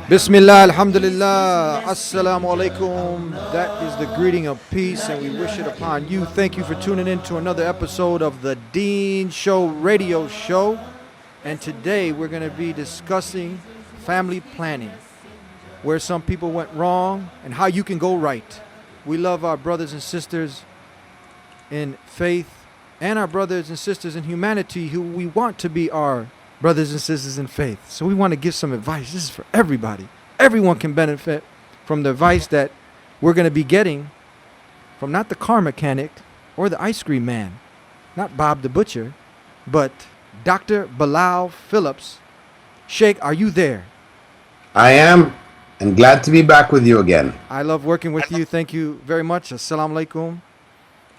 Bismillah, alhamdulillah, assalamu alaikum. That is the greeting of peace, and we wish it upon you. Thank you for tuning in to another episode of the Dean Show radio show. And today we're going to be discussing family planning, where some people went wrong and how you can go right. We love our brothers and sisters in faith and our brothers and sisters in humanity who we want to be our brothers and sisters in faith. So we want to give some advice. This is for everybody. Everyone can benefit from the advice that we're going to be getting from not the car mechanic or the ice cream man, not Bob the Butcher, but Dr. Bilal Philips. Sheikh, are you there? I am, and glad to be back with you again. I love working with you. Thank you very much. Assalamu alaikum.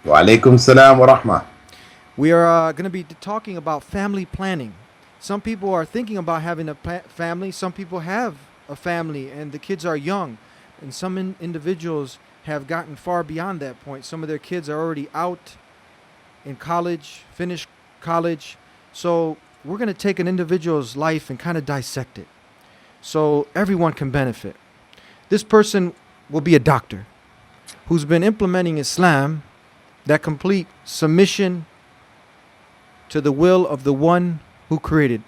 Wa alaikum salam wa rahmah. We are going to be talking about family planning. Some people are thinking about having a family. Some people have a family and the kids are young. And some individuals have gotten far beyond that point. Some of their kids are already out in college, finished college. So we're going to take an individual's life and kind of dissect it so everyone can benefit. This person will be a doctor who's been implementing Islam, that complete submission to the will of the one who created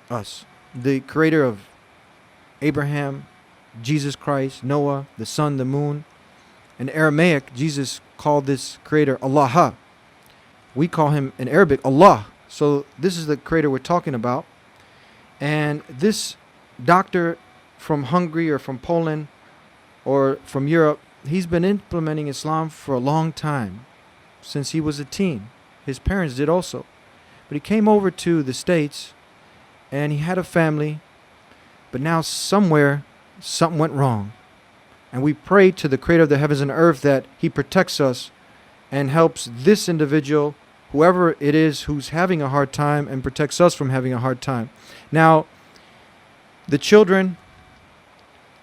us, the creator of Abraham, Jesus Christ, Noah, the sun, the moon. In Aramaic, Jesus called this creator Allah. We call him in Arabic Allah. So this is the creator we're talking about. And this doctor from Hungary or from Poland or from Europe, he's been implementing Islam for a long time, since he was a teen. His parents did also. But he came over to the States and he had a family, but now somewhere something went wrong. And we pray to the creator of the heavens and earth that he protects us and helps this individual, whoever it is who's having a hard time, and protects us from having a hard time. Now, the children,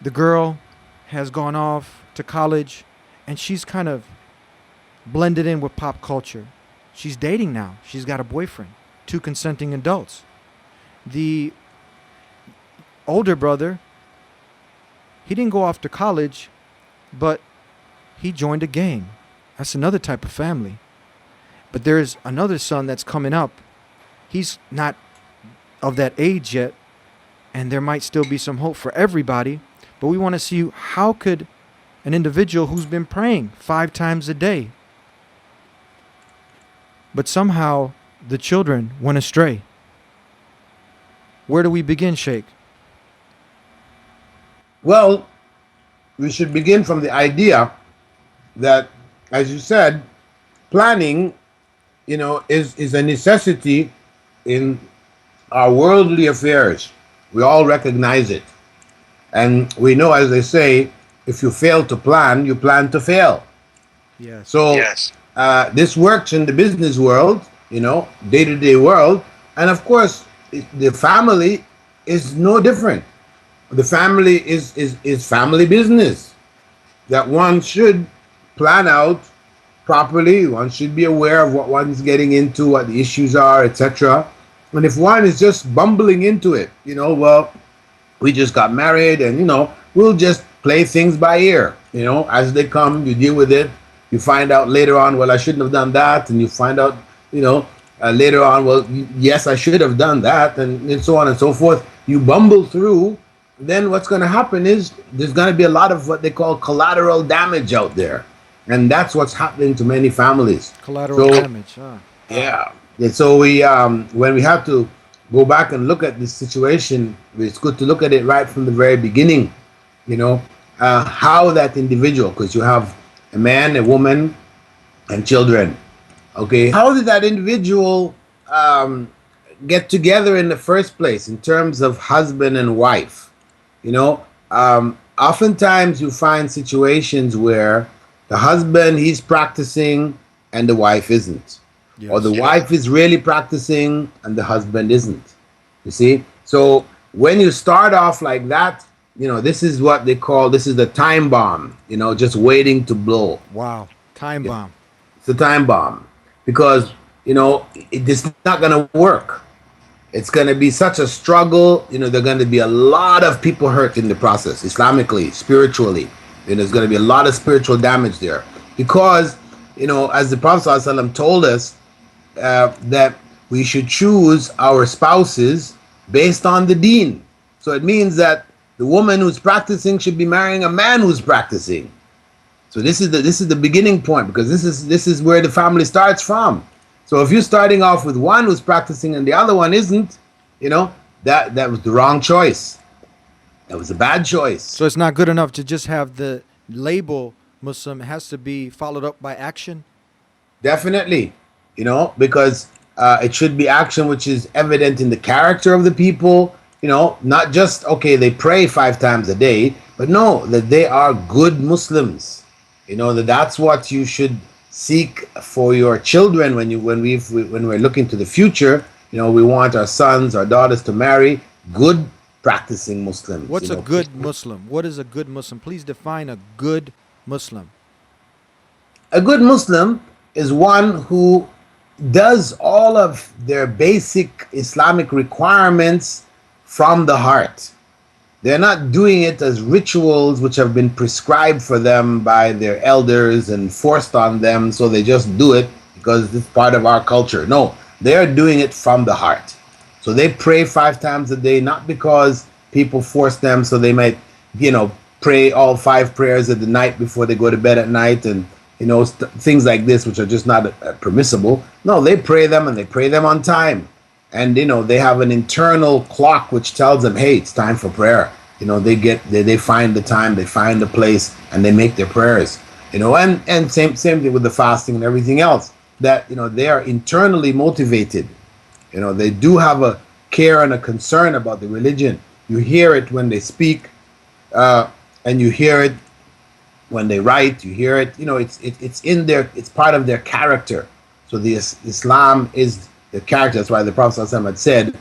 the girl has gone off to college and she's kind of blended in with pop culture. She's dating now. She's got a boyfriend, 2 consenting adults. The older brother, he didn't go off to college, but he joined a gang. That's another type of family. But there's another son that's coming up. He's not of that age yet, and there might still be some hope for everybody. But we want to see how could an individual who's been praying 5 times a day, but somehow the children went astray. Where do we begin, Sheikh? Well, we should begin from the idea that, as you said, planning, is a necessity in our worldly affairs. We all recognize it. And we know, as they say, if you fail to plan, you plan to fail. Yes. So yes. This works in the business world, day-to-day world. And of course, the family is no different. The family is family business that one should plan out properly. One should be aware of what one's getting into, what the issues are, etc. And if one is just bumbling into it, well, we just got married and, we'll just play things by ear. As they come, you deal with it. You find out later on, well, I shouldn't have done that. And you find out, later on, well, yes, I should have done that. And so on and so forth. You bumble through. Then what's going to happen is there's going to be a lot of what they call collateral damage out there. And that's what's happening to many families. Collateral damage. Yeah. And so we, when we have to go back and look at this situation, it's good to look at it right from the very beginning. How that individual, because you have a man, a woman, and children. Okay, how did that individual get together in the first place in terms of husband and wife? Oftentimes you find situations where the husband, he's practicing and the wife isn't. Yes. Or the wife is really practicing and the husband isn't. You see? So when you start off like that, this is what they call, this is the time bomb, just waiting to blow. Wow. Time bomb. It's a time bomb because, it's not going to work. It's going to be such a struggle. There are going to be a lot of people hurt in the process, Islamically, spiritually. There's going to be a lot of spiritual damage there. Because, as the Prophet ﷺ told us, that we should choose our spouses based on the deen. So it means that the woman who's practicing should be marrying a man who's practicing. So this is the beginning point, because this is where the family starts from. So if you're starting off with one who's practicing and the other one isn't, that was the wrong choice. That was a bad choice. So it's not good enough to just have the label Muslim. It has to be followed up by action. Definitely, because it should be action which is evident in the character of the people. Not just, okay, they pray 5 times a day, but no, that they are good Muslims. That's what you should seek for your children when we're looking to the future. We want our sons, our daughters to marry good practicing Muslims. What's a good Muslim? What is a good Muslim? Please define a good Muslim. A good Muslim is one who does all of their basic Islamic requirements from the heart. They're not doing it as rituals which have been prescribed for them by their elders and forced on them, so they just do it because it's part of our culture. No, they're doing it from the heart. So they pray 5 times a day, not because people force them, so they might, pray all 5 prayers at the night before they go to bed at night, and things like this which are just not permissible. No, they pray them, and they pray them on time. And they have an internal clock which tells them, hey, it's time for prayer. They find the time, they find the place, and they make their prayers. And same thing with the fasting and everything else. That they are internally motivated. They do have a care and a concern about the religion. You hear it when they speak, and you hear it when they write. You hear it. It's in their. It's part of their character. So the Islam is the character. That's why the Prophet ﷺ had said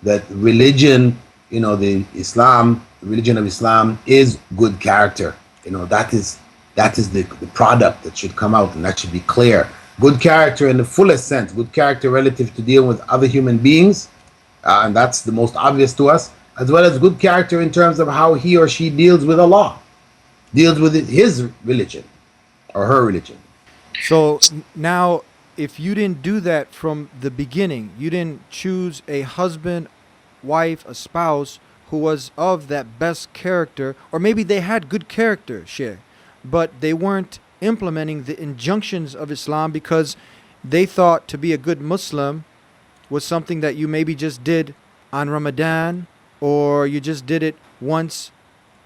that religion, the religion of Islam is good character. That is the product that should come out, and that should be clear. Good character in the fullest sense. Good character relative to dealing with other human beings, and that's the most obvious to us, as well as good character in terms of how he or she deals with Allah, deals with his religion or her religion. So now, if you didn't do that from the beginning, you didn't choose a husband, wife, a spouse who was of that best character, or maybe they had good character, Sheikh, but they weren't implementing the injunctions of Islam because they thought to be a good Muslim was something that you maybe just did on Ramadan, or you just did it once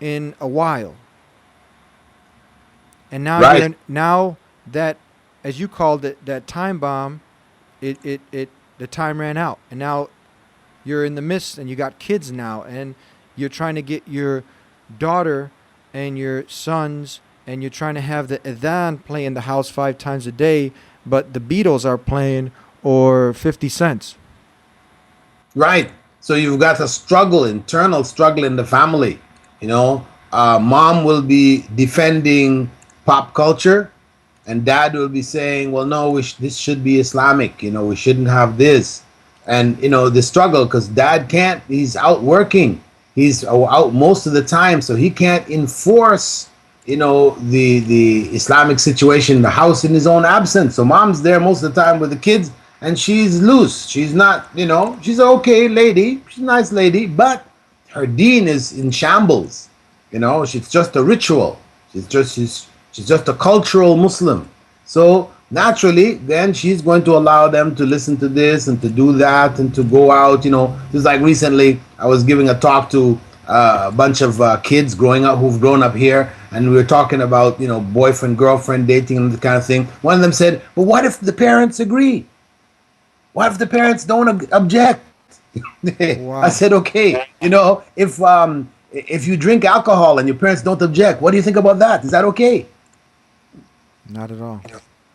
in a while. And now, Right. now that, as you called it, that time bomb, the time ran out, and now you're in the midst, and you got kids now, and you're trying to get your daughter and your sons, and you're trying to have the adhan play in the house 5 times a day, but the Beatles are playing, or 50 Cents. Right. So you've got a struggle, internal struggle in the family. Mom will be defending pop culture, and dad will be saying, well, no, this should be Islamic. We shouldn't have this. And, the struggle, because dad can't, he's out working. He's out most of the time, so he can't enforce, the Islamic situation in the house in his own absence. So mom's there most of the time with the kids, and she's loose. She's not, she's an okay lady. She's a nice lady, but her deen is in shambles. She's just a ritual. She's just a cultural Muslim. So naturally, then she's going to allow them to listen to this and to do that and to go out. Just like recently, I was giving a talk to a bunch of kids who've grown up here, and we were talking about boyfriend, girlfriend, dating, and the kind of thing. One of them said, "Well, what if the parents agree? What if the parents don't object?" Wow. I said, "Okay, if you drink alcohol and your parents don't object, what do you think about that? Is that okay?" Not at all.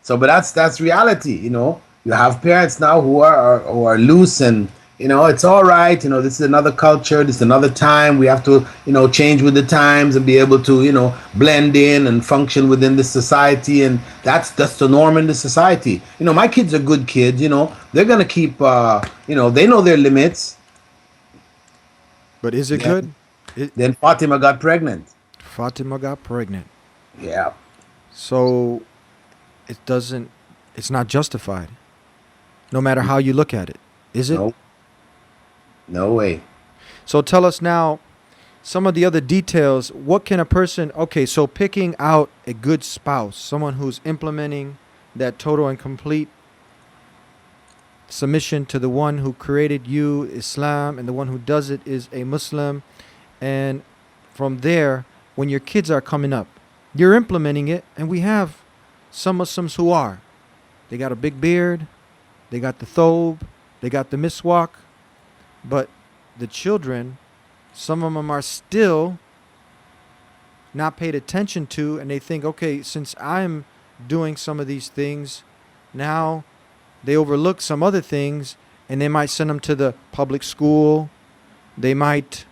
So, but that's reality. You have parents now who are loose, and It's all right. This is another culture. This is another time. We have to, change with the times and be able to, blend in and function within the society. And that's the norm in the society. My kids are good kids. They're gonna keep, they know their limits. But is it Then, good? It, then Fatima got pregnant. Fatima got pregnant. Yeah. So it doesn't, it's not justified, no matter how you look at it. Is it? No, no way. So tell us now some of the other details. What can a person, okay, so picking out a good spouse, someone who's implementing that total and complete submission to the one who created you, Islam, and the one who does it is a Muslim. And from there, when your kids are coming up, you're implementing it. And we have some Muslims who are. They got a big beard, they got the thobe, they got the miswak, but the children, some of them are still not paid attention to, and they think, okay, since I'm doing some of these things, now they overlook some other things, and they might send them to the public school. They might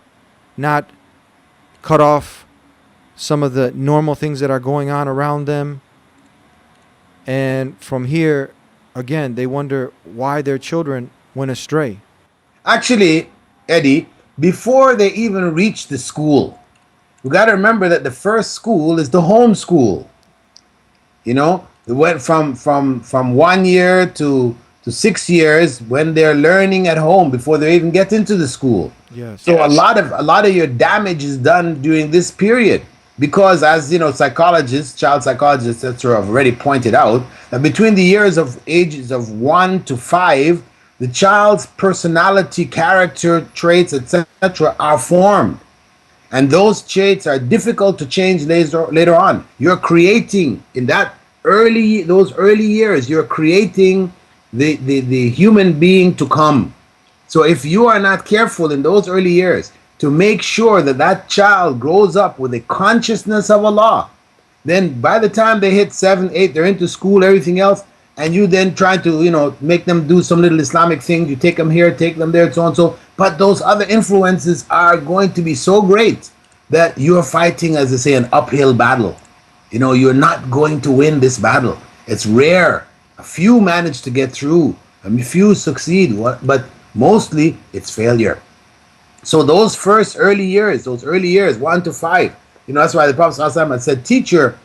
not cut off some of the normal things that are going on around them. And from here, again, they wonder why their children went astray. Actually, Eddie, before they even reach the school, we got to remember that the first school is the home school. It went from 1 year to 6 years when they're learning at home before they even get into the school. Yes. So a lot of your damage is done during this period, because as psychologists, child psychologists, etc., have already pointed out that between the ages of 1 to 5, the child's personality, character traits, etc., are formed. And those traits are difficult to change later on. You're creating in those early years, you're creating the human being to come. So if you are not careful in those early years to make sure that child grows up with a consciousness of Allah, then by the time they hit 7, 8, they're into school, everything else, and you then try to make them do some little Islamic things. You take them here, take them there, so and so. But those other influences are going to be so great that you are fighting, as they say, an uphill battle. You're not going to win this battle. It's rare. A few manage to get through. A few succeed, but mostly it's failure. So those early years, 1 to 5, that's why the Prophet ﷺ had said, teach your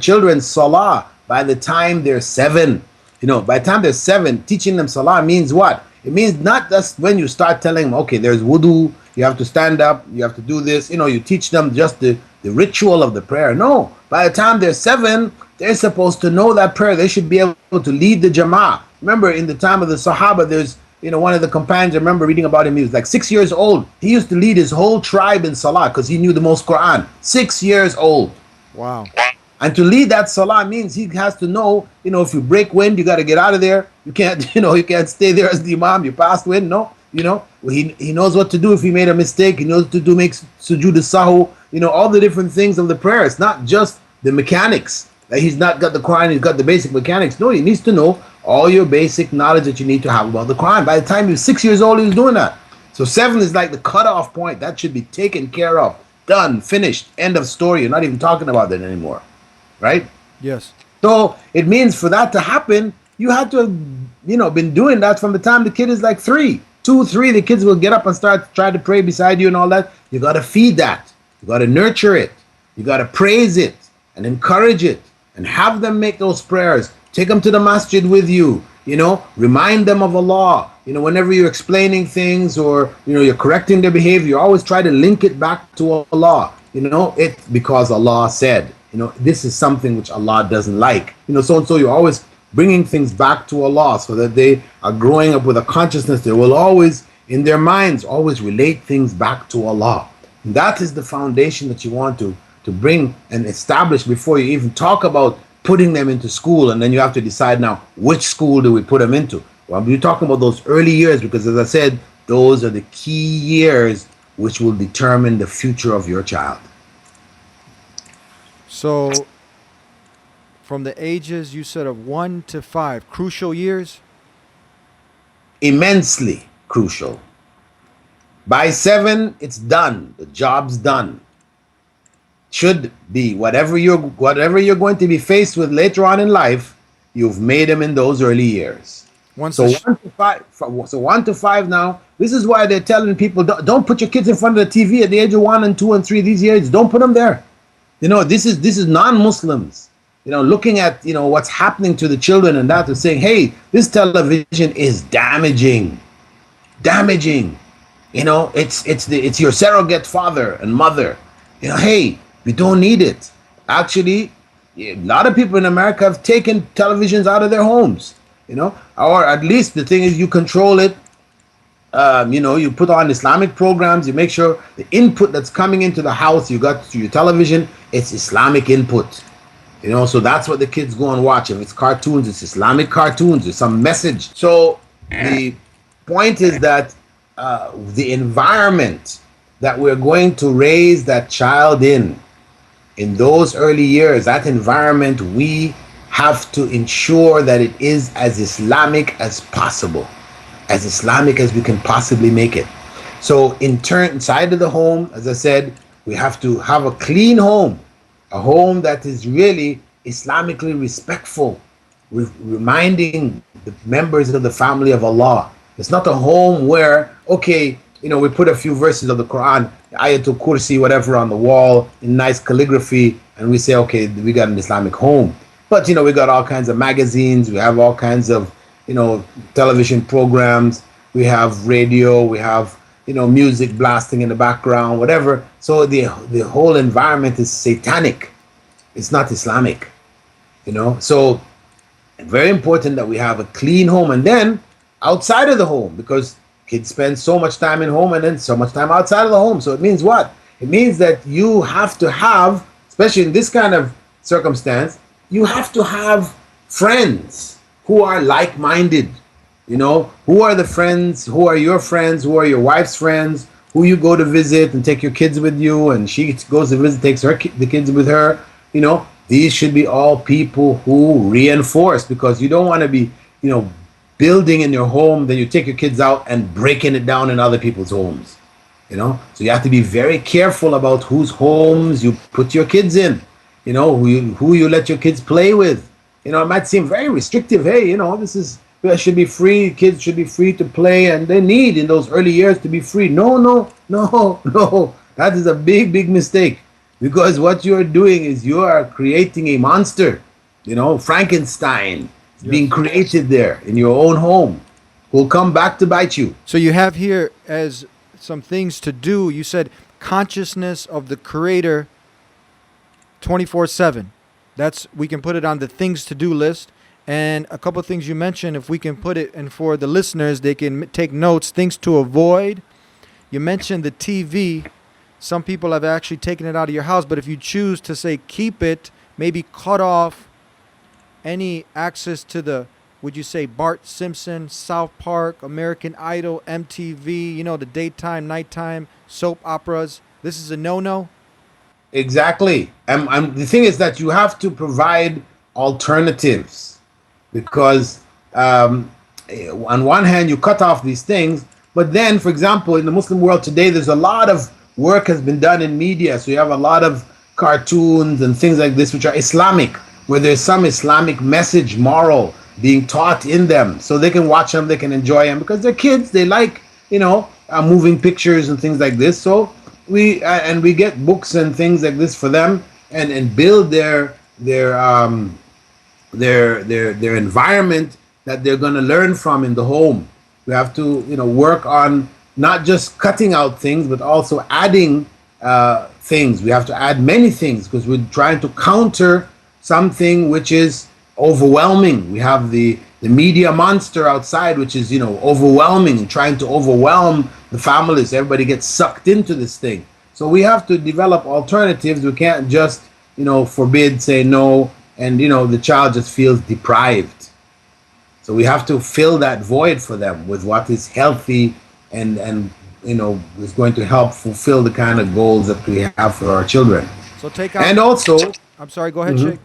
children salah by the time they're 7. By the time they're 7, teaching them salah means what? It means not just when you start telling them, okay, there's wudu, you have to stand up, you have to do this, you teach them just the ritual of the prayer. No, by the time they're 7, they're supposed to know that prayer. They should be able to lead the jama'ah. Remember, in the time of the Sahaba, there's one of the companions, I remember reading about him, he was like 6 years old. He used to lead his whole tribe in salah because he knew the most Quran. 6 years old. Wow. And to lead that salah means he has to know, if you break wind, you got to get out of there. You can't, you can't stay there as the imam. You passed wind, no. He knows what to do if he made a mistake. He knows what to make sujood sahu. All the different things of the prayer. It's not just the mechanics. He's not got the Quran, he's got the basic mechanics. No, he needs to know all your basic knowledge that you need to have about the Quran. By the time he was 6 years old, he was doing that. So 7 is like the cutoff point. That should be taken care of. Done, finished, end of story. You're not even talking about that anymore. Right? Yes. So it means for that to happen, you had to have, been doing that from the time the kid is like 3. 2, 3, the kids will get up and try to pray beside you and all that. You got to feed that. You got to nurture it. You got to praise it and encourage it and have them make those prayers. Take them to the masjid with you. Remind them of Allah. Whenever you're explaining things or, you're correcting their behavior, you always try to link it back to Allah. It's because Allah said, this is something which Allah doesn't like. So and so you're always bringing things back to Allah so that they are growing up with a consciousness. They will always, in their minds, always relate things back to Allah. And that is the foundation that you want to bring and establish before you even talk about putting them into school. And then you have to decide now, which school do we put them into? Well, we're talking about those early years because, as I said, those are the key years which will determine the future of your child. So from the ages you said of 1 to 5, crucial years? Immensely crucial. By 7, it's done. The job's done. Should be whatever you're going to be faced with later on in life, you've made them in those early years. So 1 to 5. So 1 to 5 now. This is why they're telling people don't put your kids in front of the TV at the age of 1 and 2 and 3. These years, don't put them there. This is non-Muslims. Looking at what's happening to the children and that, is saying, hey, this television is damaging. It's your surrogate father and mother. Hey, we don't need it. Actually, a lot of people in America have taken televisions out of their homes. Or at least the thing is, you control it. You put on Islamic programs. You make sure the input that's coming into the house, you got to your television, it's Islamic input. So that's what the kids go and watch. If it's cartoons, it's Islamic cartoons. There's some message. So the point is that the environment that we're going to raise that child in those early years, that environment, we have to ensure that it is as Islamic as possible, as Islamic as we can possibly make it. So inside of the home, as I said, we have to have a clean home, a home that is really Islamically respectful, reminding the members of the family of Allah. It's not a home where, we put a few verses of the Quran, Ayatul Kursi, whatever, on the wall in nice calligraphy, and we say, okay, we got an Islamic home. But, we got all kinds of magazines, we have all kinds of, television programs, we have radio, we have, music blasting in the background, whatever. So the whole environment is satanic. It's not Islamic, So very important that we have a clean home, and then outside of the home, because kids spend so much time in home and then so much time outside of the home. So it means what? It means that you have to have, especially in this kind of circumstance, you have to have friends who are like-minded. Who are the friends? Who are your friends? Who are your wife's friends? Who you go to visit and take your kids with you, and she goes to visit, takes the kids with her. These should be all people who reinforce, because you don't want to be, building in your home, then you take your kids out and breaking it down in other people's homes. So you have to be very careful about whose homes you put your kids in, who you let your kids play with. It might seem very restrictive. Hey, it should be free. Kids should be free to play, and they need in those early years to be free. No. That is a big mistake, because what you are doing is you are creating a monster. Frankenstein being created there in your own home, will come back to bite you. So you have here as some things to do. You said consciousness of the Creator 24/7. We can put it on the things to do list. And a couple of things you mentioned, if we can put it, and for the listeners, they can take notes, things to avoid. You mentioned the TV. Some people have actually taken it out of your house, but if you choose to say keep it, maybe cut off any access to the, would you say, Bart Simpson, South Park, American Idol, MTV, the daytime, nighttime soap operas. This is a no-no? Exactly. And the thing is that you have to provide alternatives, because on one hand, you cut off these things, but then, for example, in the Muslim world today, there's a lot of work has been done in media. So you have a lot of cartoons and things like this, which are Islamic, where there's some Islamic message, moral being taught in them. So they can watch them, they can enjoy them, because they're kids. They like, moving pictures and things like this. So we get books and things like this for them, and build their environment that they're going to learn from in the home. We have to, work on not just cutting out things, but also adding things. We have to add many things, because we're trying to counter something which is overwhelming. We have the media monster outside, which is, overwhelming, trying to overwhelm the families. Everybody gets sucked into this thing. So we have to develop alternatives. We can't just, forbid, say no, and, the child just feels deprived. So we have to fill that void for them with what is healthy and is going to help fulfill the kind of goals that we have for our children. So take out. And also, I'm sorry, go ahead, Sheikh.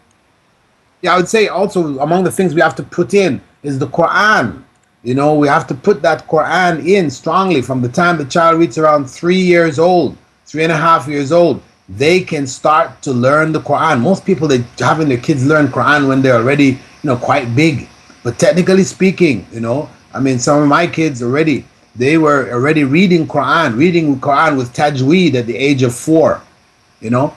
Yeah, I would say also among the things we have to put in is the Quran. You know, we have to put that Quran in strongly from the time the child reaches around 3 years old, 3.5 years old. They can start to learn the Quran. Most people, they having their kids learn Quran when they're already, quite big. But technically speaking, I mean, some of my kids already, they were already reading Quran with tajweed at the age of 4. You know,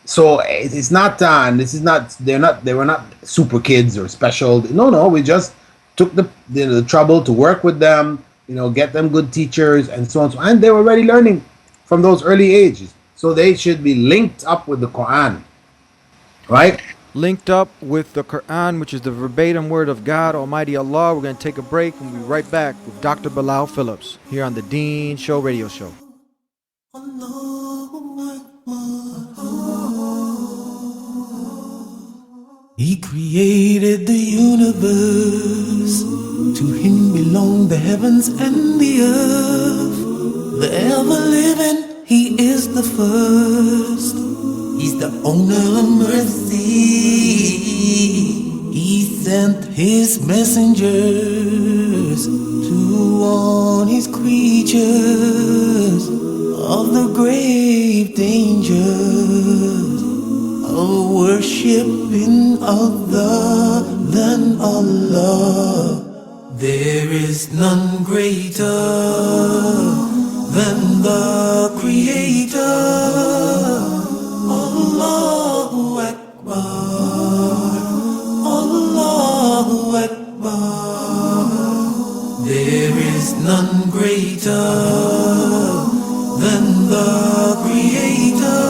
so it's not this is not they were not super kids or special. No, we just took the trouble to work with them, get them good teachers and so on, and they were already learning from those early ages, so they should be linked up with the Quran, right? Linked up with the Quran, which is the verbatim word of God, Almighty Allah. We're going to take a break and we'll be right back with Dr. Bilal Philips here on the Dean Show radio show. He created the universe. To him belong the heavens and the earth. The ever-living, he is the first. He's the owner of mercy. He sent his messengers to warn his creatures of the grave dangers of worshiping other than Allah. There is none greater than the Creator. Allahu Akbar, Allahu Akbar. There is none greater than the Creator.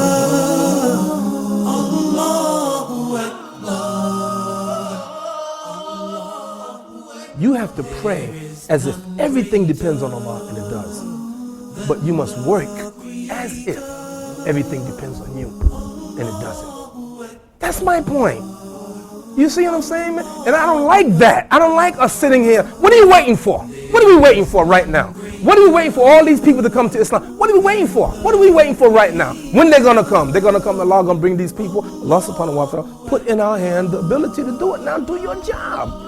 You have to pray as if everything depends on Allah, and it does. But you must work as if everything depends on you, and it doesn't. That's my point. You see what I'm saying, man? And I don't like that. I don't like us sitting here. What are you waiting for? What are we waiting for right now? What are we waiting for all these people to come to Islam? What are we waiting for? What are we waiting for right now? When they're going to come? They're going to come. Allah going to bring these people. Allah subhanahu wa ta'ala put in our hand the ability to do it. Now do your job.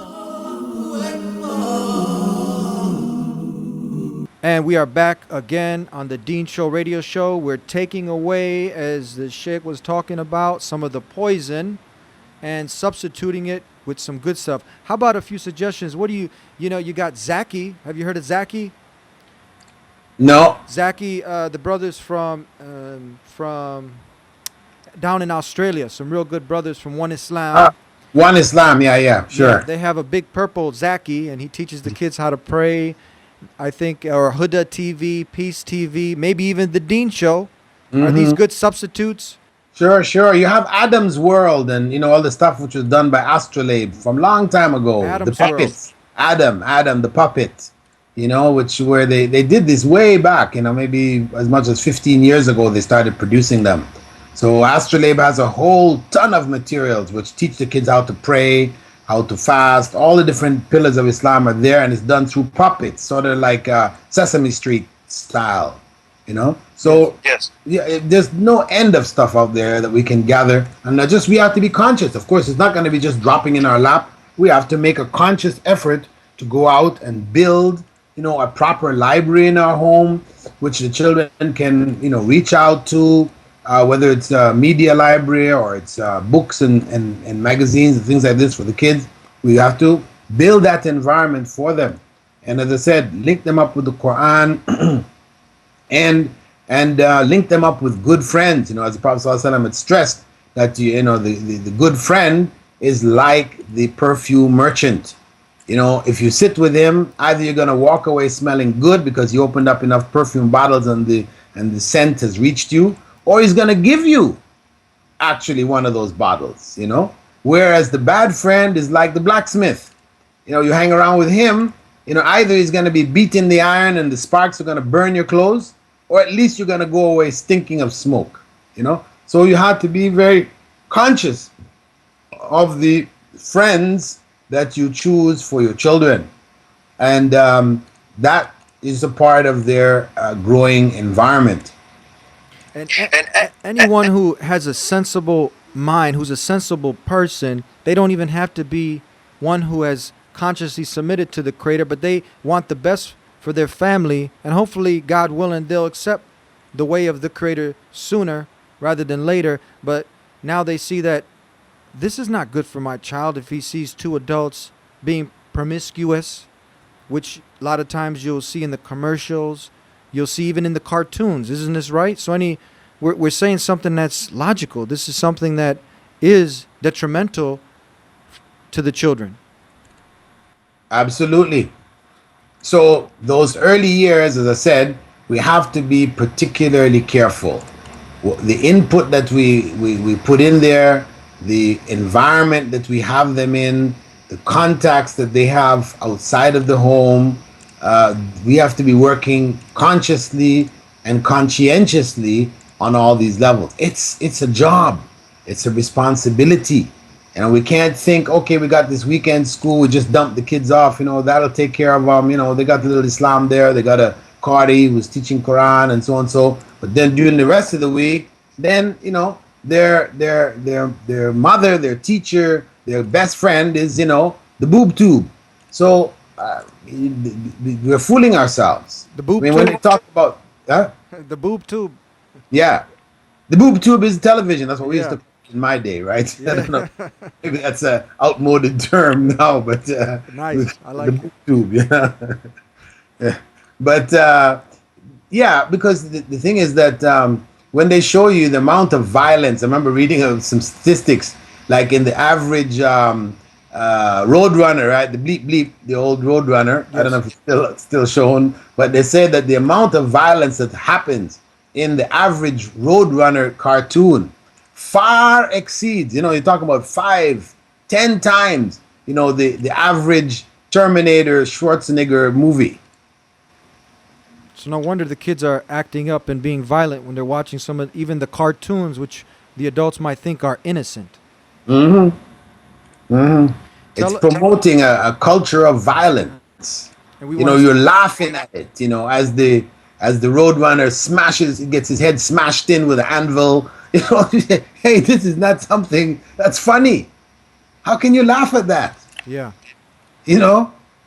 And we are back again on the Dean Show radio show. We're taking away, as the Sheikh was talking about, some of the poison and substituting it with some good stuff. How about a few suggestions? What do you got Zaki. Have you heard of Zaki? No. Zaki, the brothers from down in Australia, some real good brothers from One Islam. One Islam, yeah, sure. Yeah, they have a big purple Zaki, and he teaches the kids how to pray. I think, or Huda TV, Peace TV, maybe even the Dean Show. Mm-hmm. Are these good substitutes? Sure. You have Adam's World and all the stuff which was done by Astrolabe from long time ago. Adam's the puppets. World. Adam the puppet. Where they did this way back, maybe as much as 15 years ago they started producing them. So Astrolabe has a whole ton of materials which teach the kids how to pray, how to fast. All the different pillars of Islam are there, and it's done through puppets, sort of like Sesame Street style, So yes, yeah, there's no end of stuff out there that we can gather, and we have to be conscious. Of course, it's not going to be just dropping in our lap. We have to make a conscious effort to go out and build, a proper library in our home, which the children can, reach out to. Whether it's a media library or it's books and magazines and things like this for the kids, we have to build that environment for them. And as I said, link them up with the Quran and link them up with good friends. As the Prophet ﷺ had stressed that the good friend is like the perfume merchant. If you sit with him, either you're going to walk away smelling good because you opened up enough perfume bottles and the scent has reached you, or he's going to give you actually one of those bottles, whereas the bad friend is like the blacksmith. You hang around with him, either he's going to be beating the iron and the sparks are going to burn your clothes, or at least you're going to go away stinking of smoke. So you have to be very conscious of the friends that you choose for your children, and that is a part of their growing environment. And anyone who has a sensible mind, who's a sensible person, they don't even have to be one who has consciously submitted to the Creator, but they want the best for their family, and hopefully, God willing, they'll accept the way of the Creator sooner rather than later. But now they see that this is not good for my child if he sees two adults being promiscuous, which a lot of times you'll see in the commercials, you'll see even in the cartoons. Isn't this right? So we're saying something that's logical. This is something that is detrimental to the children. Absolutely. So those early years, as I said, we have to be particularly careful. The input that we put in there, the environment that we have them in, the contacts that they have outside of the home, we have to be working consciously and conscientiously on all these levels. It's a job. It's a responsibility. And we can't think, okay, we got this weekend school, we just dump the kids off, that'll take care of them. They got the little Islam there, they got a Qari who's teaching Quran and so and so. But then during the rest of the week, then, their mother, their teacher, their best friend is, the boob tube. So we're fooling ourselves. The boob when tube? they talk about, The boob tube. yeah, the boob tube is television. That's what we used Yeah. to in my day, right? Yeah. I don't know. Maybe that's a outmoded term now, but Nice. I like the it. boob tube, yeah. Yeah. But yeah, because the thing is that when they show you the amount of violence, I remember reading of some statistics, like in the average Roadrunner, right? The bleep bleep, the old Roadrunner. I don't know if it's still shown, but they say that the amount of violence that happens in the average Roadrunner cartoon far exceeds, you're talking about 5-10 times, the average Terminator Schwarzenegger movie. So no wonder the kids are acting up and being violent when they're watching some of even the cartoons, which the adults might think are innocent. Mm-hmm. Mm-hmm. It's Tell- promoting a culture of violence. And we You're laughing at it, as the Roadrunner smashes, he gets his head smashed in with an anvil. Hey, this is not something that's funny. How can you laugh at that? Yeah.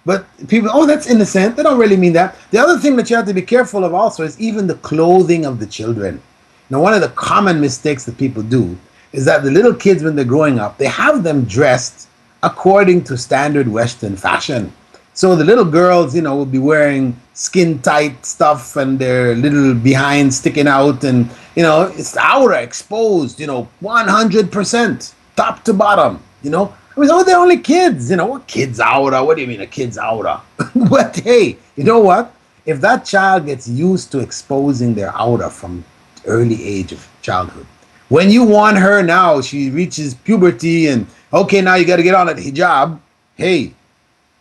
But people, oh, that's innocent. They don't really mean that. The other thing that you have to be careful of also is even the clothing of the children. One of the common mistakes that people do is that the little kids, when they're growing up, they have them dressed according to standard Western fashion. So the little girls, will be wearing skin tight stuff and their little behind sticking out, and it's the aura exposed, 100% top to bottom. They're only kids. What kid's aura? What do you mean a kid's aura? But hey, you know what? If that child gets used to exposing their aura from early age of childhood, when you warn her now, she reaches puberty and okay, now you got to get on that hijab. Hey,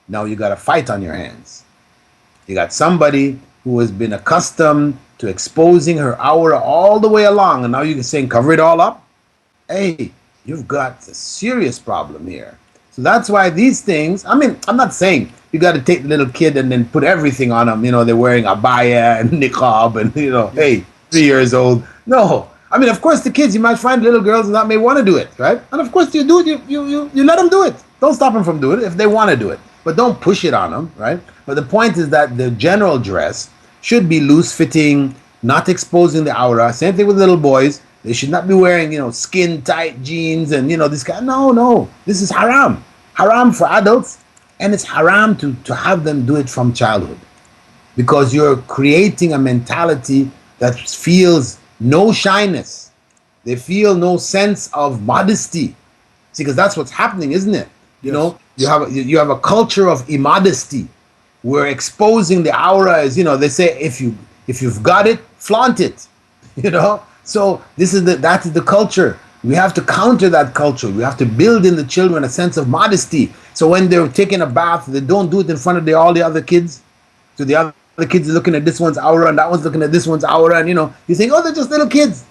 now you got a fight on your hands. You got somebody who has been accustomed to exposing her aura all the way along, and now you're saying cover it all up. Hey, you've got a serious problem here. So that's why these things, I'm not saying you got to take the little kid and then put everything on them. They're wearing abaya and niqab and, hey, 3 years old. No. Of course, the kids, you might find little girls that may want to do it, right? And of course, you do it. You let them do it. Don't stop them from doing it if they want to do it. But don't push it on them, right? But the point is that the general dress should be loose-fitting, not exposing the aura. Same thing with little boys. They should not be wearing, skin-tight jeans and, this kind. No. This is haram. Haram for adults, and it's haram to have them do it from childhood. Because you're creating a mentality that feels no shyness. They feel no sense of modesty. See, because that's what's happening, isn't it? You have a culture of immodesty. We're exposing the aura as, they say, if you've got it, flaunt it. So that is the culture. We have to counter that culture. We have to build in the children a sense of modesty. So when they're taking a bath, they don't do it in front of all the other kids. So the other kids are looking at this one's aura and that one's looking at this one's aura, and you think, oh, they're just little kids.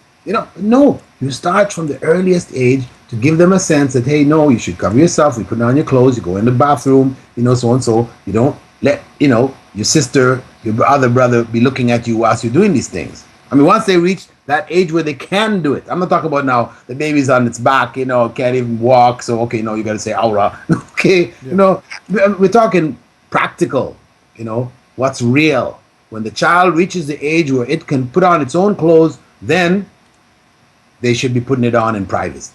No, you start from the earliest age to give them a sense that, hey, no, you should cover yourself, you put on your clothes, you go in the bathroom, so and so. You don't let, your sister, your other brother be looking at you whilst you're doing these things. Once they reach that age where they can do it. I'm not talking about now the baby's on its back, can't even walk. So, okay, no, you got to say aura. Okay, Yeah. we're talking practical, what's real. When the child reaches the age where it can put on its own clothes, then they should be putting it on in privacy.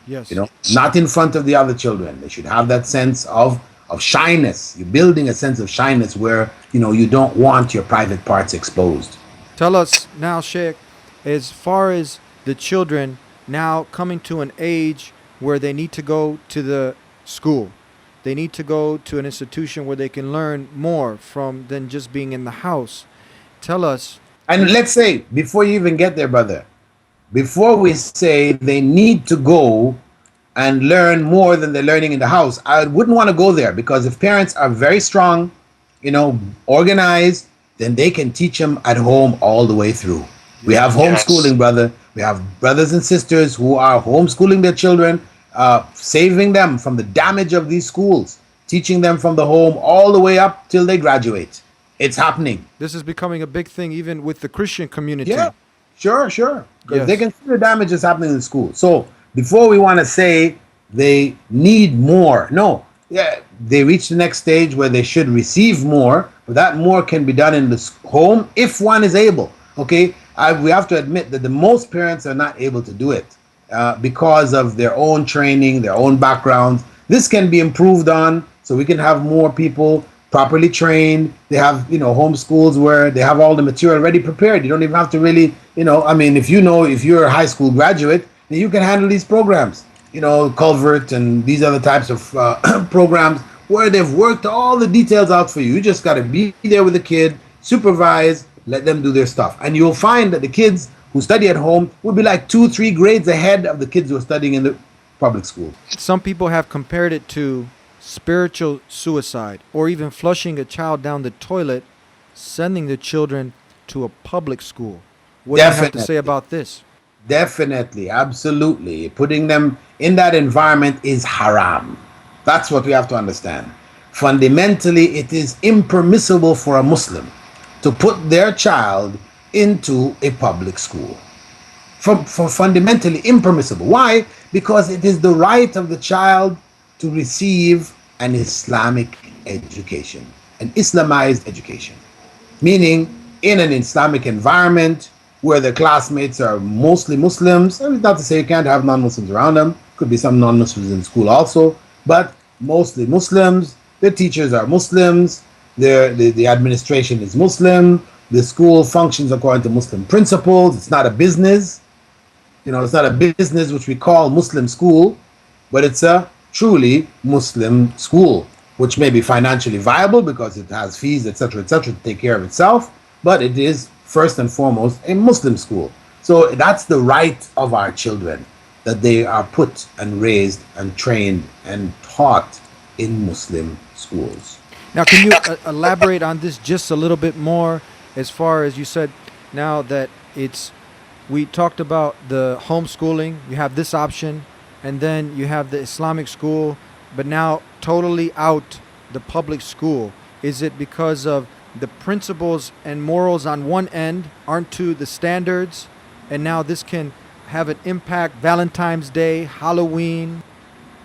Yes. Not in front of the other children. They should have that sense of shyness. You're building a sense of shyness where you don't want your private parts exposed. Tell us now, Sheikh, as far as the children now coming to an age where they need to go to the school, they need to go to an institution where they can learn more from than just being in the house. Tell us. And let's say, before you even get there, brother, before we say they need to go and learn more than they're learning in the house, I wouldn't want to go there, because if parents are very strong, organized, then they can teach them at home all the way through. We have homeschooling, brother. We have brothers and sisters who are homeschooling their children, saving them from the damage of these schools, teaching them from the home all the way up till they graduate. It's happening. This is becoming a big thing even with the Christian community. Yeah, sure. Because Yes. they can see the damage that's happening in school. So before we want to say they need more, no. Yeah, they reach the next stage where they should receive more, but that more can be done in the home if one is able. Okay, we have to admit that the most parents are not able to do it because of their own training, their own backgrounds. This can be improved on, so we can have more people properly trained. They have, homeschools where they have all the material already prepared. You don't even have to really, if you're a high school graduate, then you can handle these programs, Culvert and these other types of programs where they've worked all the details out for you. You just got to be there with the kid, supervise, let them do their stuff. And you'll find that the kids who study at home will be like 2-3 grades ahead of the kids who are studying in the public school. Some people have compared it to spiritual suicide, or even flushing a child down the toilet, sending the children to a public school. What do you have to say about this? Definitely, absolutely. Putting them in that environment is haram. That's what we have to understand. Fundamentally, it is impermissible for a Muslim to put their child into a public school. For fundamentally impermissible. Why? Because it is the right of the child to receive an Islamic education, an Islamized education. Meaning, in an Islamic environment where the classmates are mostly Muslims. And not to say you can't have non-Muslims around them. Could be some non-Muslims in school also, but mostly Muslims. The teachers are Muslims. The administration is Muslim. The school functions according to Muslim principles. It's not a business. It's not a business which we call Muslim school, but it's a truly Muslim school, which may be financially viable because it has fees, etc., to take care of itself, but it is first and foremost a Muslim school. So that's the right of our children, that they are put and raised and trained and taught in Muslim schools. Now, can you elaborate on this just a little bit more, as far as you said now that we talked about the homeschooling, you have this option, and then you have the Islamic school, but now totally out the public school. Is it because of the principles and morals on one end aren't to the standards, and now this can have an impact? Valentine's Day, Halloween,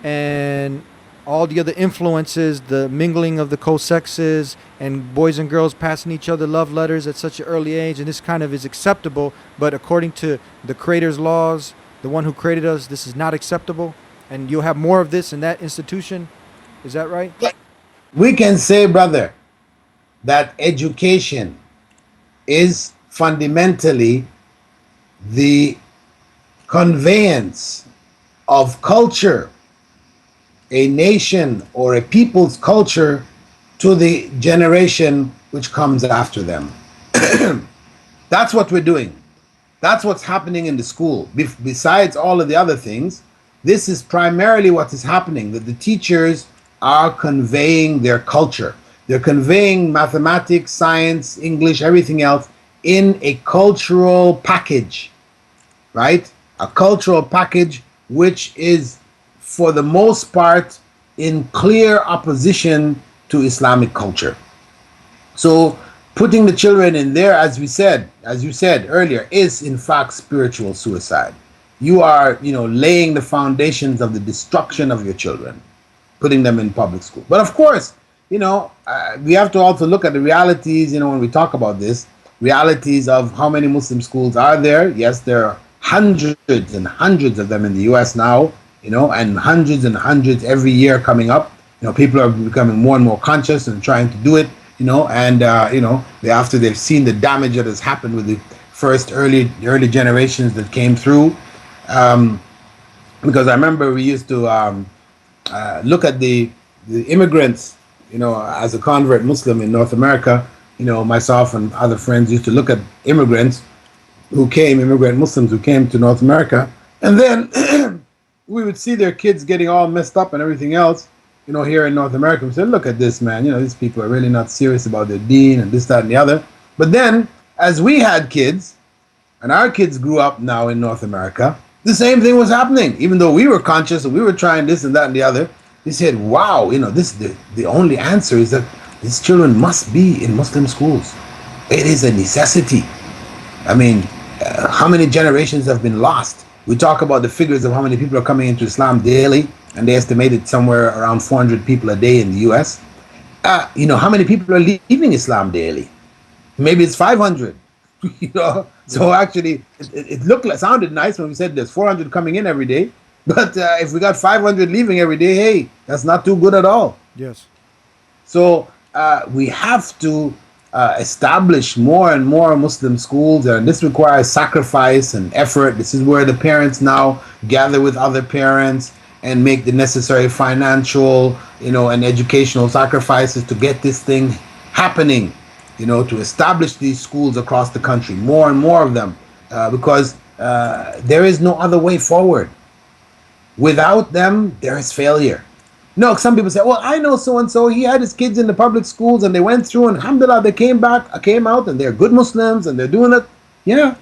and all the other influences, the mingling of the co-sexes and boys and girls passing each other love letters at such an early age, and this kind of is acceptable, but according to the Creator's laws, the one who created us, this is not acceptable, and you'll have more of this in that institution. Is that right? We can say, brother, that education is fundamentally the conveyance of culture, a nation or a people's culture, to the generation which comes after them. That's what we're doing. That's what's happening in the school. Besides all of the other things, this is primarily what is happening, that the teachers are conveying their culture. They're conveying mathematics, science, English, everything else in a cultural package, right? A cultural package which is, for the most part, in clear opposition to Islamic culture. So putting the children in there, as you said earlier, is in fact spiritual suicide. You are, laying the foundations of the destruction of your children, putting them in public school. But of course, we have to also look at the realities, when we talk about this, realities of how many Muslim schools are there. Yes, there are hundreds and hundreds of them in the US now, and hundreds every year coming up. People are becoming more and more conscious and trying to do it, and after they've seen the damage that has happened with the first early generations that came through. Because I remember we used to look at the immigrants, as a convert Muslim in North America. Myself and other friends used to look at immigrant Muslims who came to North America, and then we would see their kids getting all messed up and everything else, here in North America. We said, look at this, man, these people are really not serious about their deen and this, that, and the other. But then, as we had kids, and our kids grew up now in North America, the same thing was happening. Even though we were conscious and we were trying this and that and the other, they said, wow, this the only answer is that these children must be in Muslim schools. It is a necessity. I mean, how many generations have been lost? We talk about the figures of how many people are coming into Islam daily, and they estimated somewhere around 400 people a day in the US. How many people are leaving Islam daily? Maybe it's 500. So actually, it sounded nice when we said there's 400 coming in every day, but if we got 500 leaving every day, hey, that's not too good at all. Yes. So we have to establish more and more Muslim schools, and this requires sacrifice and effort. This is where the parents now gather with other parents and make the necessary financial, and educational sacrifices to get this thing happening, to establish these schools across the country, more and more of them, because there is no other way forward. Without them, there is failure. No, some people say, well, I know so-and-so, he had his kids in the public schools and they went through and alhamdulillah, they came out and they're good Muslims and they're doing it. Yeah.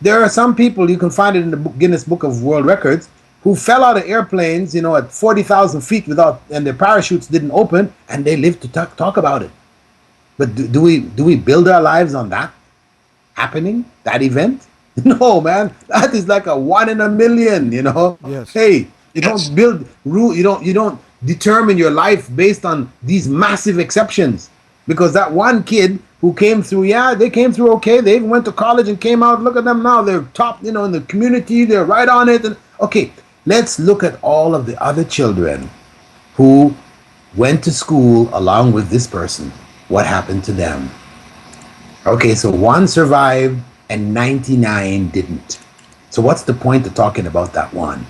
There are some people, you can find it in the Guinness Book of World Records, who fell out of airplanes, at 40,000 feet and their parachutes didn't open, and they lived to talk about it. But do we build our lives on that happening, that event? No, man, that is like a 1 in a million, Yes. Hey, you don't build rule, you don't determine your life based on these massive exceptions. Because that one kid who came through, they came through okay, they even went to college and came out, look at them now, they're top, in the community, they're right on it. And okay, let's look at all of the other children who went to school along with this person. What happened to them? Okay, so one survived and 99 didn't. So what's the point of talking about that one?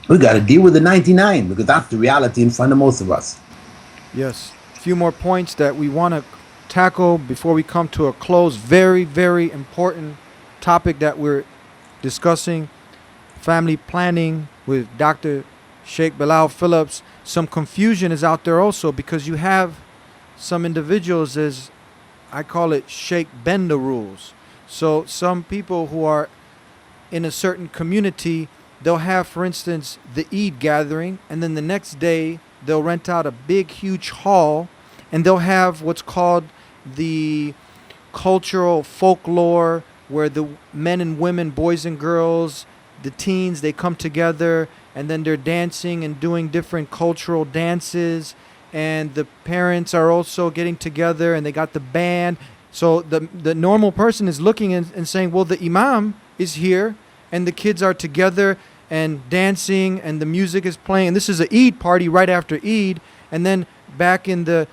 We got to deal with the 99 because that's the reality in front of most of us. Yes. A few more points that we want to tackle before we come to a close. Very, very important topic that we're discussing. Family planning with Dr. Sheikh Bilal Philips. Some confusion is out there also because you have some individuals, as I call it, Sheikh bend the rules. So some people who are in a certain community, they'll have, for instance, the Eid gathering, and then the next day they'll rent out a big, huge hall, and they'll have what's called the cultural folklore, where the men and women, boys and girls, the teens, they come together, and then they're dancing and doing different cultural dances, and the parents are also getting together, and they got the band. So the normal person is looking and saying, well, the imam is here, and the kids are together and dancing, and the music is playing, and this is an Eid party right after Eid, and then back in the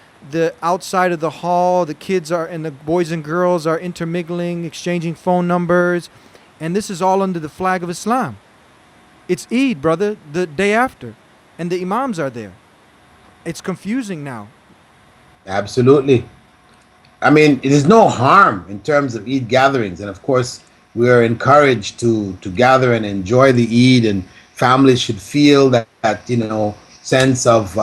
outside of the hall, the kids are, and the boys and girls are intermingling, exchanging phone numbers, and this is all under the flag of Islam. It's Eid, brother, the day after, and the imams are there. It's confusing now. Absolutely. I mean, it is no harm in terms of Eid gatherings, and of course, we are encouraged to gather and enjoy the Eid, and families should feel that sense of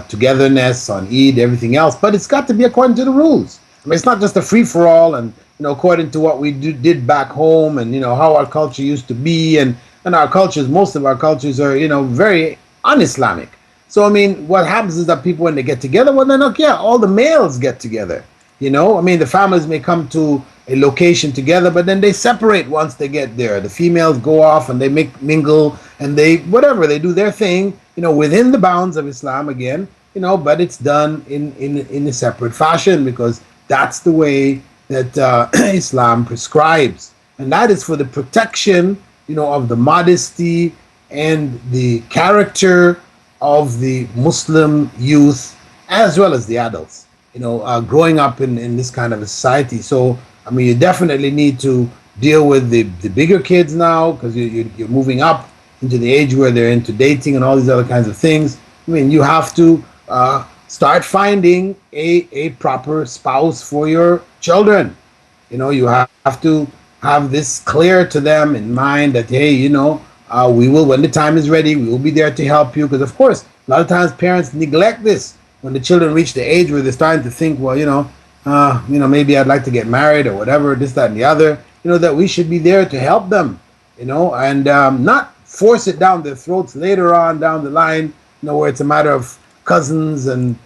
togetherness on Eid, everything else. But it's got to be according to the rules. I mean, it's not just a free-for-all, and according to what we did back home, and how our culture used to be, and our cultures, most of our cultures are very un-Islamic. So I mean, what happens is that people, when they get together, well then, okay, all the males get together. You know, I mean, the families may come to a location together, but then they separate once they get there. The females go off and they mingle and they, whatever, they do their thing, you know, within the bounds of Islam again, you know, but it's done in a separate fashion because that's the way that Islam prescribes. And that is for the protection, you know, of the modesty and the character of the Muslim youth as well as the adults, you know, growing up in this kind of a society. So, I mean, you definitely need to deal with the bigger kids now because you're moving up into the age where they're into dating and all these other kinds of things. I mean, you have to start finding a proper spouse for your children. You know, you have to have this clear to them in mind that, hey, you know, we will, when the time is ready, we will be there to help you. Because, of course, a lot of times parents neglect this when the children reach the age where they're starting to think, well, you know, maybe I'd like to get married or whatever, this, that, and the other, you know, that we should be there to help them, you know, and not force it down their throats later on down the line, you know, where it's a matter of cousins and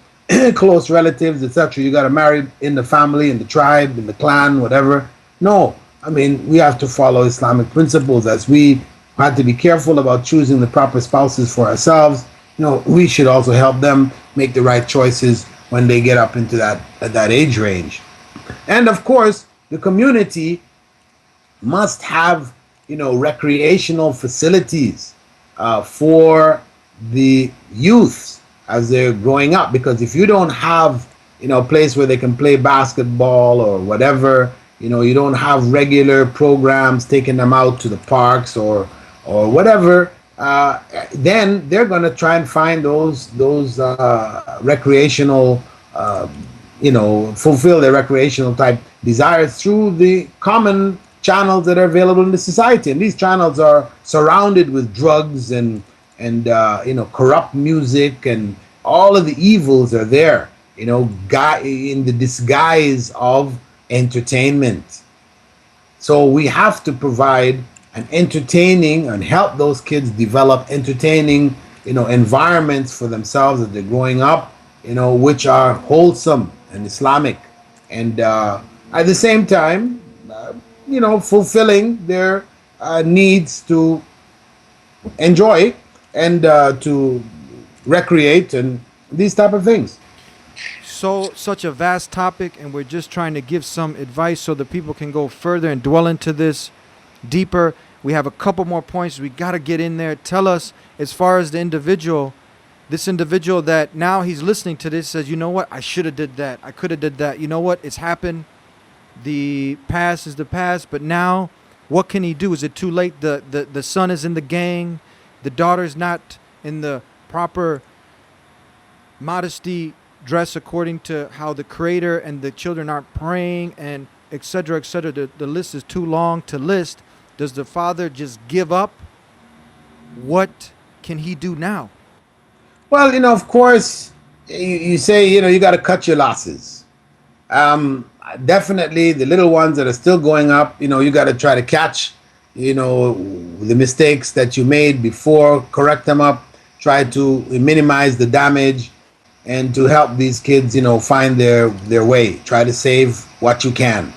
close relatives, etc. You got to marry in the family, in the tribe, in the clan, whatever. No, I mean, we have to follow Islamic principles as we have to be careful about choosing the proper spouses for ourselves. You know, we should also help them make the right choices when they get up into that age range. And of course, the community must have, you know, recreational facilities for the youths as they're growing up. Because if you don't have, you know, a place where they can play basketball or whatever, you know, you don't have regular programs taking them out to the parks or whatever, then they're going to try and find those recreational, you know, fulfill their recreational type desires through the common channels that are available in the society. And these channels are surrounded with drugs and you know, corrupt music, and all of the evils are there, you know, in the disguise of entertainment. So we have to provide an entertaining and help those kids develop entertaining, you know, environments for themselves as they're growing up, you know, which are wholesome and Islamic, and at the same time, you know, fulfilling their needs to enjoy and to recreate and these type of things. So such a vast topic, and we're just trying to give some advice so that people can go further and dwell into this deeper. We have a couple more points we got to get in there. Tell us, as far as the individual, this individual that now he's listening to this says, you know what, I should have did that, I could have did that, you know what, it's happened, the past is the past, but now what can he do? Is it too late? The son is in the gang, the daughter's not in the proper modesty dress according to how the creator, and the children aren't praying, and etc., etc. The list is too long to list. Does the father just give up? What can he do now? Well, you know, of course, you say, you know, you got to cut your losses. Definitely the little ones that are still going up, you know, you got to try to catch, you know, the mistakes that you made before, correct them up, try to minimize the damage, and to help these kids, you know, find their way. Try to save what you can.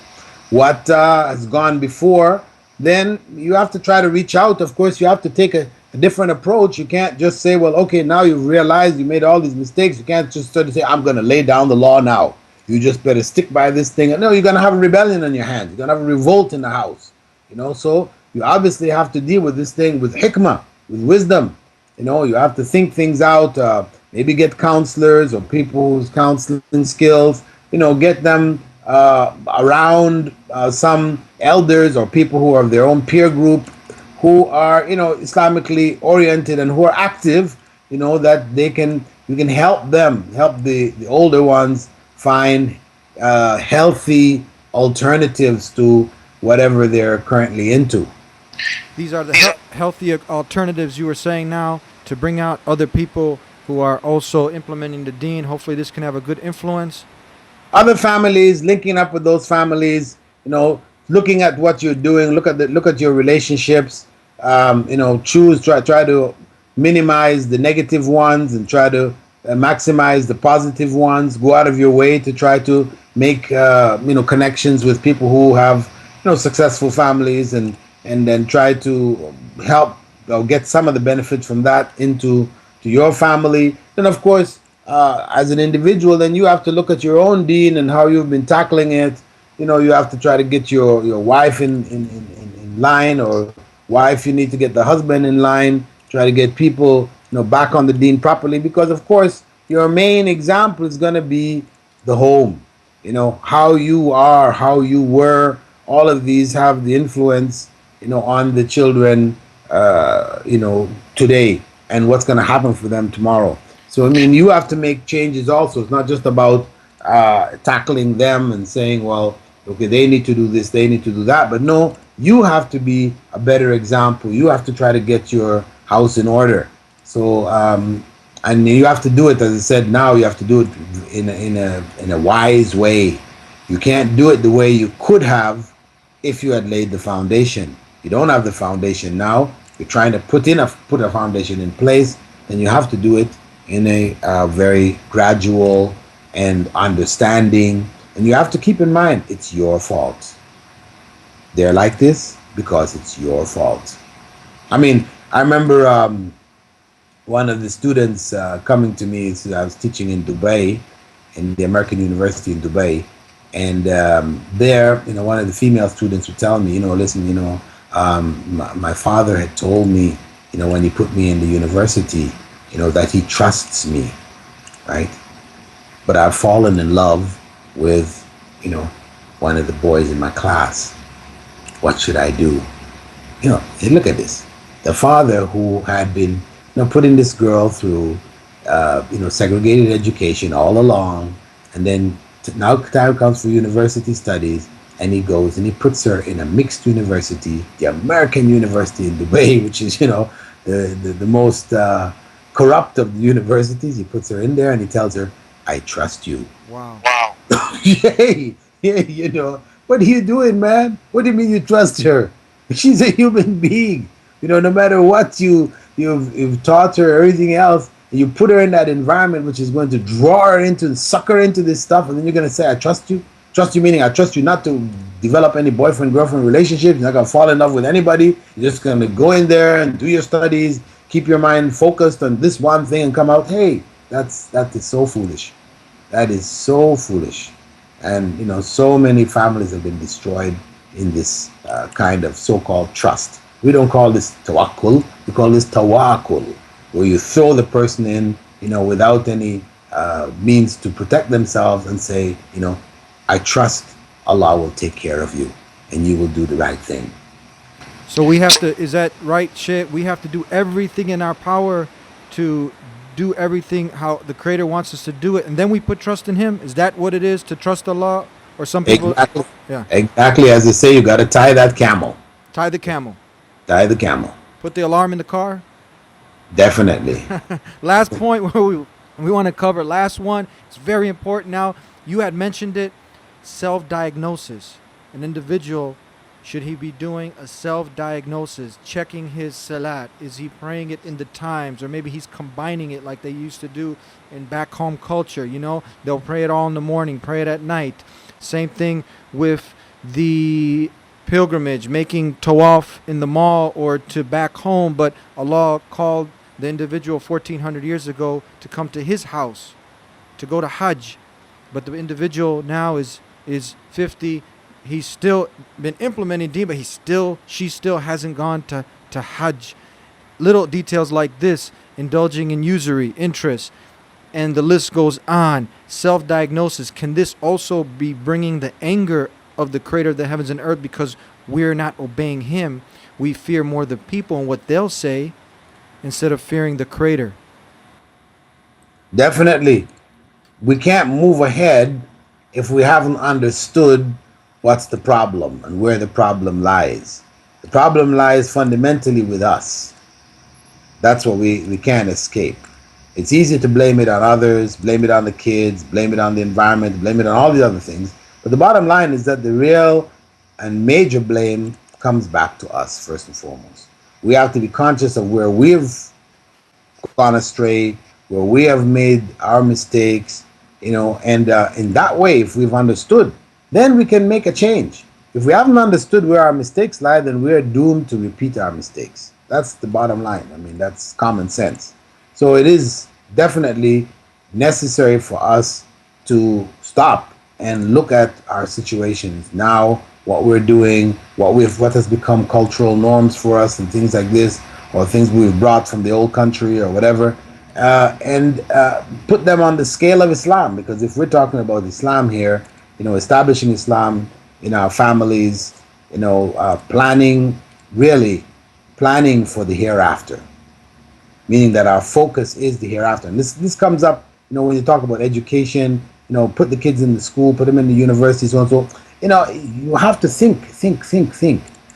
What has gone before, then you have to try to reach out. Of course, you have to take a different approach. You can't just say, well, okay, now you've realized you made all these mistakes. You can't just sort of say, I'm going to lay down the law now. You just better stick by this thing. No, you're going to have a rebellion on your hands. You're going to have a revolt in the house. You know, so you obviously have to deal with this thing with hikmah, with wisdom. You know, you have to think things out. Maybe get counselors or people whose counseling skills, you know, get them around some elders or people who are of their own peer group, who are, you know, Islamically oriented and who are active, you know, that you can help them, help the older ones find healthy alternatives to whatever they're currently into. These are the healthy alternatives you were saying now, to bring out other people who are also implementing the deen. Hopefully this can have a good influence. Other families, linking up with those families, you know, looking at what you're doing, look at your relationships, you know, try to minimize the negative ones and try to maximize the positive ones. Go out of your way to try to make connections with people who have successful families, and then try to help or get some of the benefits from that into to your family. Then of course, as an individual, then you have to look at your own deen and how you've been tackling it. You have to try to get your wife in line, or wife, you need to get the husband in line. Try to get people back on the deen properly, because of course your main example is going to be the home. How you are, how you were, all of these have the influence on the children today, and what's going to happen for them tomorrow. So I mean, you have to make changes also. It's not just about tackling them and saying, well, okay, they need to do this, they need to do that, but no, you have to be a better example. You have to try to get your house in order. So and you have to do it, as I said, now you have to do it in a wise way. You can't do it the way you could have if you had laid the foundation. You don't have the foundation now. You're trying to put a foundation in place, then you have to do it in a very gradual and understanding. And you have to keep in mind, it's your fault. They're like this because it's your fault. I mean, I remember one of the students coming to me. I was teaching in Dubai, in the American University in Dubai, and there, one of the female students would tell me, listen, my father had told me, when he put me in the university, that he trusts me, right? But I've fallen in love with, one of the boys in my class. What should I do? Look at this. The father who had been, putting this girl through, segregated education all along, and then now time comes for university studies, and he goes and he puts her in a mixed university, the American University in Dubai, which is, the most corrupt of the universities. He puts her in there and he tells her, I trust you. Wow. Yay! Yeah, what are you doing, man? What do you mean you trust her? She's a human being. No matter what you've taught her, everything else, and you put her in that environment which is going to draw her into, suck her into this stuff, and then you're going to say, I trust you? Trust you meaning I trust you not to develop any boyfriend-girlfriend relationship. You're not going to fall in love with anybody. You're just going to go in there and do your studies, keep your mind focused on this one thing, and come out, hey, that is so foolish. That is so foolish. And, so many families have been destroyed in this kind of so-called trust. We don't call this tawakkul. We call this tawakkul, where you throw the person in, without any means to protect themselves, and say, I trust Allah will take care of you and you will do the right thing. So we have to, is that right, Sheikh? We have to do everything in our power to do everything how the Creator wants us to do it, and then we put trust in Him? Is that what it is, to trust Allah? Or some people... Exactly. Yeah. Exactly, as they say, you got to tie that camel. Tie the camel. Tie the camel. Put the alarm in the car. Definitely. Last point where we want to cover, last one, it's very important now. You had mentioned it, self-diagnosis. An individual, should he be doing a self-diagnosis, checking his salat? Is he praying it in the times? Or maybe he's combining it like they used to do in back home culture, They'll pray it all in the morning, pray it at night. Same thing with the pilgrimage, making tawaf in the mall or to back home, but Allah called the individual 1400 years ago to come to his house, to go to Hajj. But the individual now is 50. He's still been implementing deen, but she still hasn't gone to Hajj. Little details like this, indulging in usury, interest, and the list goes on. Self-diagnosis. Can this also be bringing the anger of the Creator of the heavens and earth, because we're not obeying Him? We fear more the people and what they'll say instead of fearing the Creator. Definitely. We can't move ahead if we haven't understood what's the problem and where the problem lies. The problem lies fundamentally with us. That's what we can't escape. It's easy to blame it on others, blame it on the kids, blame it on the environment, blame it on all the other things. But the bottom line is that the real and major blame comes back to us first and foremost. We have to be conscious of where we've gone astray, where we have made our mistakes, and in that way, if we've understood, then we can make a change. If we haven't understood where our mistakes lie, then we're doomed to repeat our mistakes. That's the bottom line. I mean, that's common sense. So it is definitely necessary for us to stop and look at our situations now, what we're doing, what has become cultural norms for us, and things like this, or things we've brought from the old country or whatever, and put them on the scale of Islam. Because if we're talking about Islam here, establishing Islam in our families, really planning for the hereafter, meaning that our focus is the hereafter. And this comes up, when you talk about education, put the kids in the school, put them in the university, so and so. You have to think.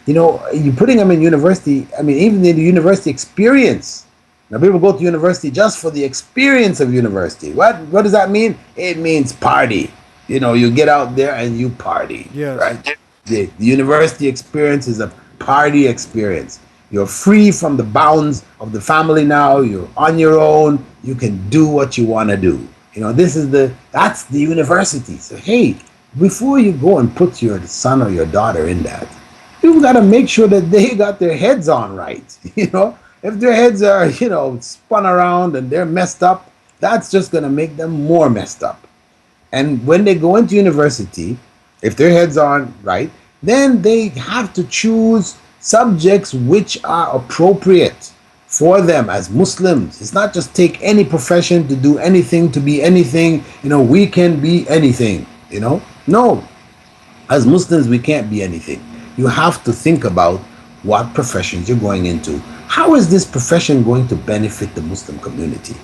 You're putting them in university. I mean, even in the university experience. Now, people go to university just for the experience of university. What does that mean? It means party. You get out there and you party. Yes. Right? The university experience is a party experience. You're free from the bounds of the family now. You're on your own. You can do what you want to do. That's the university. So hey, before you go and put your son or your daughter in that, you've got to make sure that they got their heads on right. If their heads are, spun around and they're messed up, that's just going to make them more messed up. And when they go into university, if their heads aren't right, then they have to choose subjects which are appropriate for them as Muslims. It's not just take any profession to do anything, to be anything. We can be anything. No, as Muslims we can't be anything. You have to think about what professions you're going into. How is this profession going to benefit the Muslim community?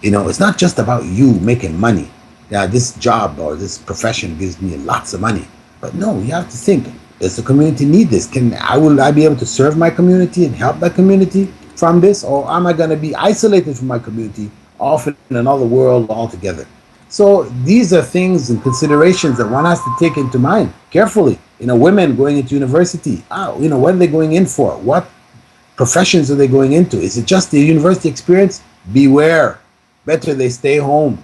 It's not just about you making money. Yeah, this job or this profession gives me lots of money. But no, you have to think, does the community need this? Will I be able to serve my community and help my community from this? Or am I going to be isolated from my community, off in another world altogether? So these are things and considerations that one has to take into mind carefully. Women going into university, what are they going in for? What professions are they going into? Is it just the university experience? Beware. Better they stay home.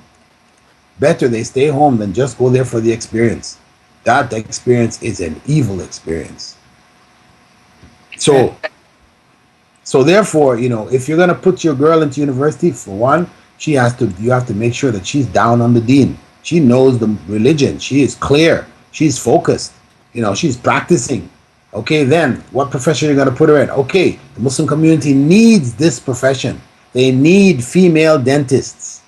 Better they stay home than just go there for the experience. That experience is an evil experience. So therefore, if you're going to put your girl into university, for one, you have to make sure that she's down on the deen. She knows the religion. She is clear. She's focused. She's practicing. Okay, then what profession are you going to put her in? Okay, the Muslim community needs this profession. They need female dentists.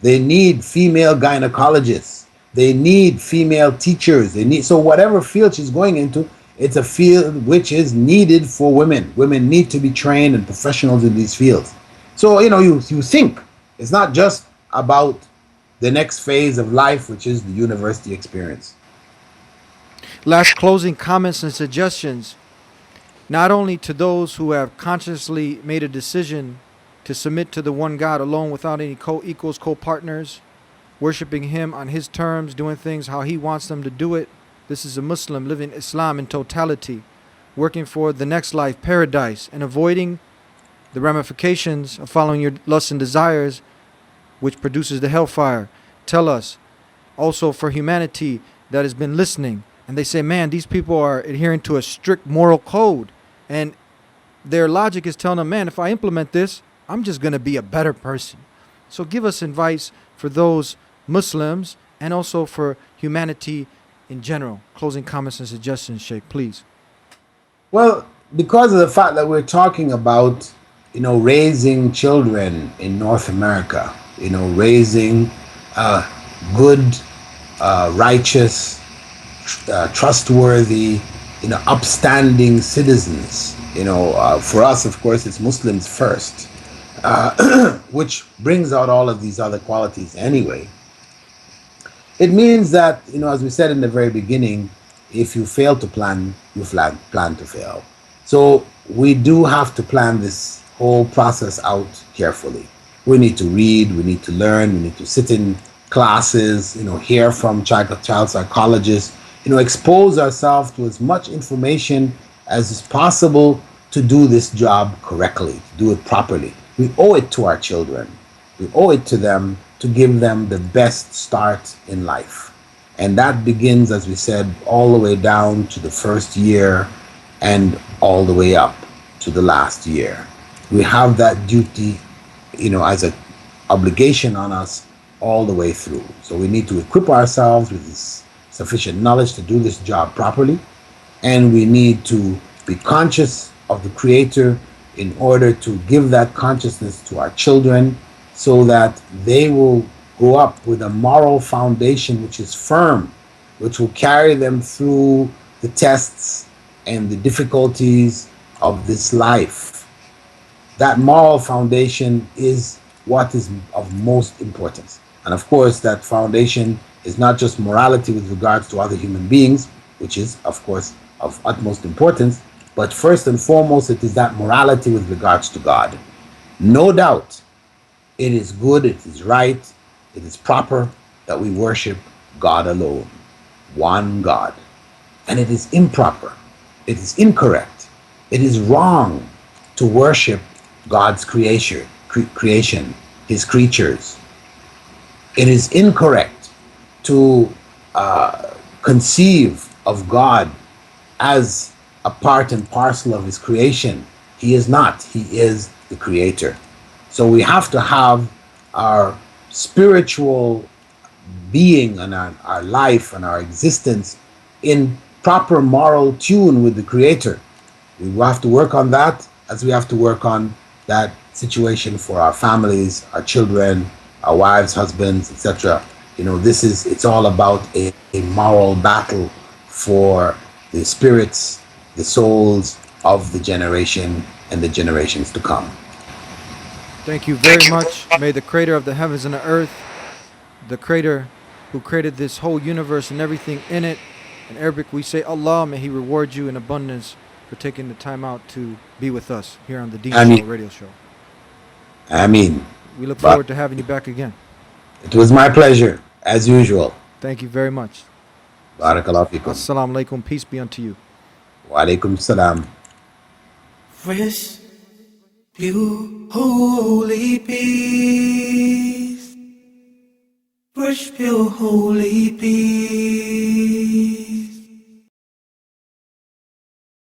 They need female gynecologists. They need female teachers. So whatever field she's going into, it's a field which is needed for women. Women need to be trained and professionals in these fields. So, you think. It's not just about the next phase of life, which is the university experience. Last closing comments and suggestions, not only to those who have consciously made a decision to submit to the one God alone without any co-equals, co-partners, worshiping him on his terms, doing things how he wants them to do it. This is a Muslim living Islam in totality, working for the next life, paradise, and avoiding the ramifications of following your lusts and desires, which produces the hellfire. Tell us also for humanity that has been listening, and they say, man, these people are adhering to a strict moral code, and their logic is telling them, man, if I implement this, I'm just going to be a better person. So give us advice for those Muslims and also for humanity in general. Closing comments and suggestions, Sheikh, please. Well, because of the fact that we're talking about, raising children in North America, raising good, righteous, trustworthy, upstanding citizens. For us, of course, it's Muslims first, which brings out all of these other qualities anyway. It means that, as we said in the very beginning, if you fail to plan, you plan to fail. So we do have to plan this whole process out carefully. We need to read, we need to learn, we need to sit in classes, hear from child psychologists, expose ourselves to as much information as is possible to do this job correctly, to do it properly. We owe it to our children. We owe it to them to give them the best start in life. And that begins, as we said, all the way down to the first year and all the way up to the last year. We have that duty, as an obligation on us all the way through. So we need to equip ourselves with this sufficient knowledge to do this job properly. And we need to be conscious of the Creator in order to give that consciousness to our children so that they will grow up with a moral foundation which is firm, which will carry them through the tests and the difficulties of this life. That moral foundation is what is of most importance. And of course, that foundation is not just morality with regards to other human beings, which is, of course, of utmost importance, but first and foremost, it is that morality with regards to God. No doubt, it is good, it is right, it is proper that we worship God alone, one God. And it is improper, it is incorrect, it is wrong to worship God's creation, His creatures. It is incorrect to conceive of God as a part and parcel of His creation. He is not. He is the Creator. So we have to have our spiritual being and our life and our existence in proper moral tune with the Creator. We will have to work on that, as we have to work on that situation for our families, our children, our wives, husbands, etc. It's all about a moral battle for the spirits, the souls of the generation and the generations to come. Thank you very much. May the creator of the heavens and the earth, the creator who created this whole universe and everything in it, in Arabic we say Allah, may He reward you in abundance for taking the time out to be with us here on the Deen Show radio show. Ameen. We look forward to having you back again. It was my pleasure, as usual. Thank you very much. Barakallahu fikum. Assalamu alaikum. Peace be unto you. Wa alaikum salam. Fresh, pure, holy peace. Fresh, pure, holy peace.